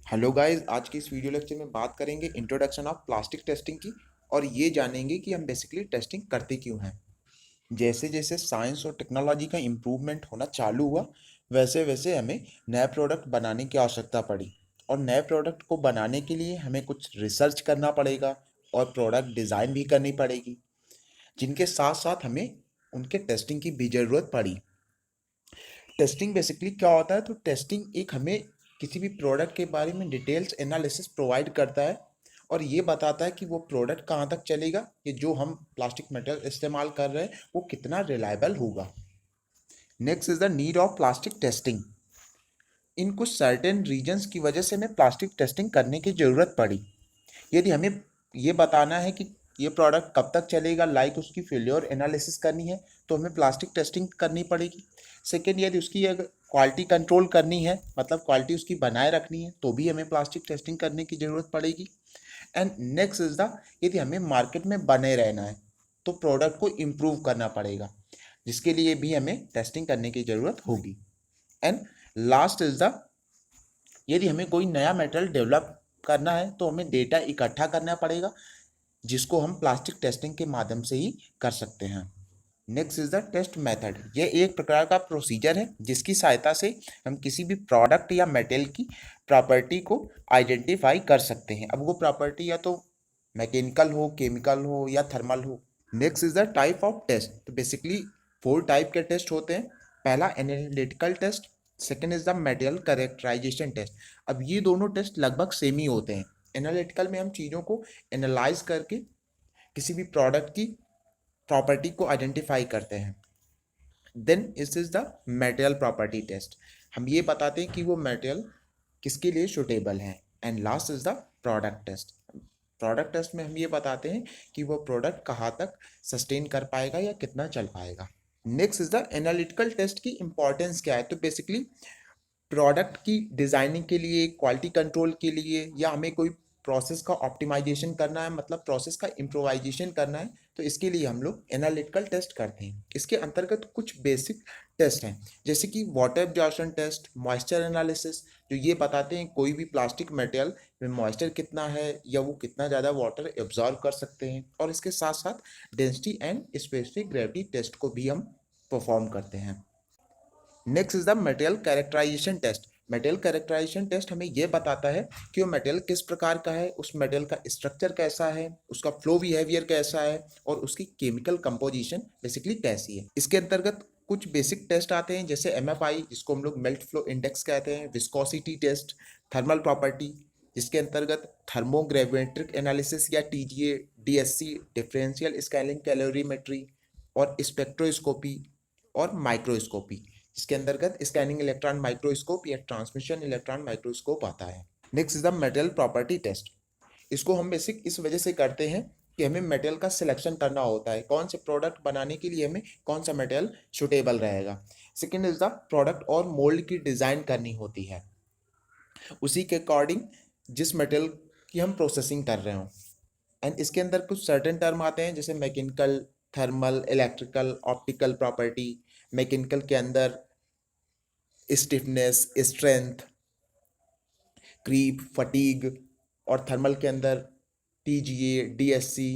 Hello guys, आज की इस वीडियो लेक्चर में बात करेंगे इंट्रोडक्शन ऑफ प्लास्टिक टेस्टिंग की। और ये जानेंगे कि हम बेसिकली टेस्टिंग करते क्यों हैं। जैसे जैसे साइंस और टेक्नोलॉजी का इम्प्रूवमेंट होना चालू हुआ, वैसे वैसे हमें नए प्रोडक्ट बनाने की आवश्यकता पड़ी। और नए प्रोडक्ट को बनाने के लिए हमें कुछ रिसर्च करना पड़ेगा और प्रोडक्ट डिज़ाइन भी करनी पड़ेगी, जिनके साथ साथ हमें उनके टेस्टिंग की भी ज़रूरत पड़ी। टेस्टिंग बेसिकली क्या होता है? तो टेस्टिंग एक हमें किसी भी प्रोडक्ट के बारे में डिटेल्स एनालिसिस प्रोवाइड करता है और ये बताता है कि वो प्रोडक्ट कहाँ तक चलेगा, कि जो हम प्लास्टिक मटेरियल इस्तेमाल कर रहे हैं वो कितना रिलायबल होगा। Next is the need of plastic testing. इन कुछ सर्टेन रीजंस की वजह से हमें प्लास्टिक टेस्टिंग करने की ज़रूरत पड़ी। यदि हमें ये बताना है कि ये प्रोडक्ट कब तक चलेगा, लाइक उसकी फेल्योर एनालिसिस करनी है, तो हमें प्लास्टिक टेस्टिंग करनी पड़ेगी। सेकेंड, यदि उसकी अगर क्वालिटी कंट्रोल करनी है, मतलब क्वालिटी उसकी बनाए रखनी है, तो भी हमें प्लास्टिक टेस्टिंग करने की ज़रूरत पड़ेगी। एंड नेक्स्ट इज द, यदि हमें मार्केट में बने रहना है तो प्रोडक्ट को इम्प्रूव करना पड़ेगा, जिसके लिए भी हमें टेस्टिंग करने की ज़रूरत होगी। एंड लास्ट इज द, यदि हमें कोई नया मटेरियल डेवलप करना है तो हमें डेटा इकट्ठा करना पड़ेगा, जिसको हम प्लास्टिक टेस्टिंग के माध्यम से ही कर सकते हैं। Next is the test method. ये एक प्रकार का प्रोसीजर है जिसकी सहायता से हम किसी भी प्रोडक्ट या मटेरियल की प्रॉपर्टी को आइडेंटिफाई कर सकते हैं। अब वो प्रॉपर्टी या तो मैकेनिकल हो, केमिकल हो या थर्मल हो। Next is the type of test. तो बेसिकली 4 टाइप के टेस्ट होते हैं। पहला analytical test, second is the material characterization test. अब ये दोनों टेस्ट लगभग सेम ही होते हैं। एनालिटिकल में हम चीज़ों को एनालाइज करके किसी भी प्रोडक्ट की प्रॉपर्टी को आइडेंटिफाई करते हैं। देन इस is the material property test. हम ये बताते हैं कि वो मटेरियल किसके लिए सुटेबल है। And last is the product test. Product test में हम ये बताते हैं कि वो प्रोडक्ट कहाँ तक सस्टेन कर पाएगा या कितना चल पाएगा। Next is the analytical test की इंपॉर्टेंस क्या है? तो बेसिकली प्रोडक्ट की डिज़ाइनिंग के लिए, क्वालिटी कंट्रोल के लिए, या हमें कोई प्रोसेस का ऑप्टिमाइजेशन करना है, मतलब प्रोसेस का इम्प्रोवाइजेशन करना है, तो इसके लिए हम लोग एनालिटिकल टेस्ट करते हैं। इसके अंतर्गत कुछ बेसिक टेस्ट हैं, जैसे कि water absorption test, moisture analysis, जो ये बताते हैं कोई भी प्लास्टिक मटेरियल में मॉइस्चर कितना है या वो कितना ज़्यादा वाटर एब्जॉर्ब कर सकते हैं। और इसके साथ साथ density and specific gravity test को भी हम परफॉर्म करते हैं। Next is the material characterization test. Material characterization test हमें यह बताता है कि वो मटेरियल किस प्रकार का है, उस मटेरियल का स्ट्रक्चर कैसा है, उसका फ्लो बिहेवियर कैसा है और उसकी केमिकल कंपोजिशन बेसिकली कैसी है। इसके अंतर्गत कुछ बेसिक टेस्ट आते हैं, जैसे MFI, जिसको हम लोग मेल्ट फ्लो इंडेक्स कहते हैं, विस्कोसिटी टेस्ट, थर्मल प्रॉपर्टी, जिसके अंतर्गत थर्मोग्रेविमेट्रिक एनालिसिस या TGA, DSC, differential scaling calorimetry, और स्पेक्ट्रोस्कोपी और माइक्रोस्कोपी, जिसके अंतर्गत स्कैनिंग इलेक्ट्रॉन माइक्रोस्कोप या ट्रांसमिशन इलेक्ट्रॉन माइक्रोस्कोप आता है। Next is the material property test. इसको हम बेसिक इस वजह से करते हैं कि हमें मटेरियल का सिलेक्शन करना होता है, कौन से प्रोडक्ट बनाने के लिए हमें कौन सा मटेरियल सुटेबल रहेगा। सेकेंड इज द प्रोडक्ट और मोल्ड की डिज़ाइन करनी होती है, उसी के अकॉर्डिंग जिस मटेरियल की हम प्रोसेसिंग कर रहे हो। एंड इसके अंदर कुछ सर्टेन टर्म आते हैं, जैसे mechanical, thermal, electrical, optical property. Mechanical के अंदर स्टिफनेस, स्ट्रेंथ, क्रीप, फटीग, और थर्मल के अंदर TGA, DSC।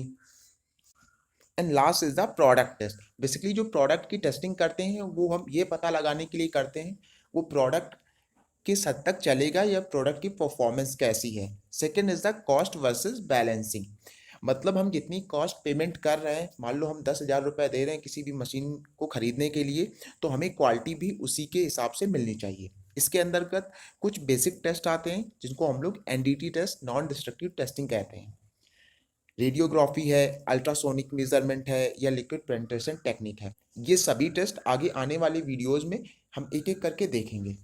And last is the product test. Basically जो प्रोडक्ट की टेस्टिंग करते हैं वो हम ये पता लगाने के लिए करते हैं वो प्रोडक्ट किस हद तक चलेगा या प्रोडक्ट की परफॉर्मेंस कैसी है। Second is the cost versus balancing. मतलब हम जितनी कॉस्ट पेमेंट कर रहे हैं, मान लो हम 10,000 रुपये दे रहे हैं किसी भी मशीन को खरीदने के लिए, तो हमें क्वालिटी भी उसी के हिसाब से मिलनी चाहिए। इसके अंतर्गत कुछ बेसिक टेस्ट आते हैं जिनको हम लोग NDT test, non destructive testing कहते हैं। रेडियोग्राफी है, अल्ट्रासोनिक मेजरमेंट है या लिक्विड पेनिट्रेशन टेक्निक है। ये सभी टेस्ट आगे आने वाले वीडियोज़ में हम एक एक करके देखेंगे।